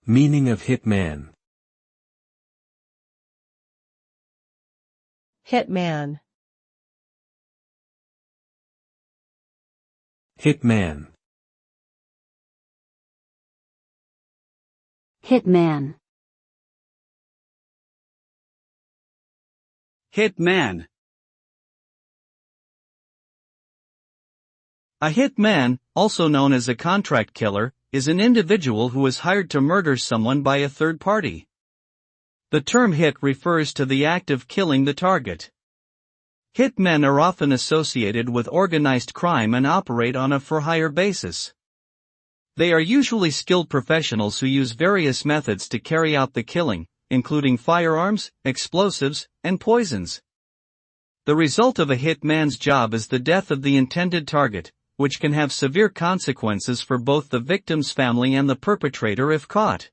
Meaning of hitman. Hitman. Hitman. Hitman. Hitman. A hitman, also known as a contract killer, is an individual who is hired to murder someone by a third party. The term hit refers to the act of killing the target. Hitmen are often associated with organized crime and operate on a for-hire basis. They are usually skilled professionals who use various methods to carry out the killing, including firearms, explosives, and poisons. The result of a hitman's job is the death of the intended target, which can have severe consequences for both the victim's family and the perpetrator if caught.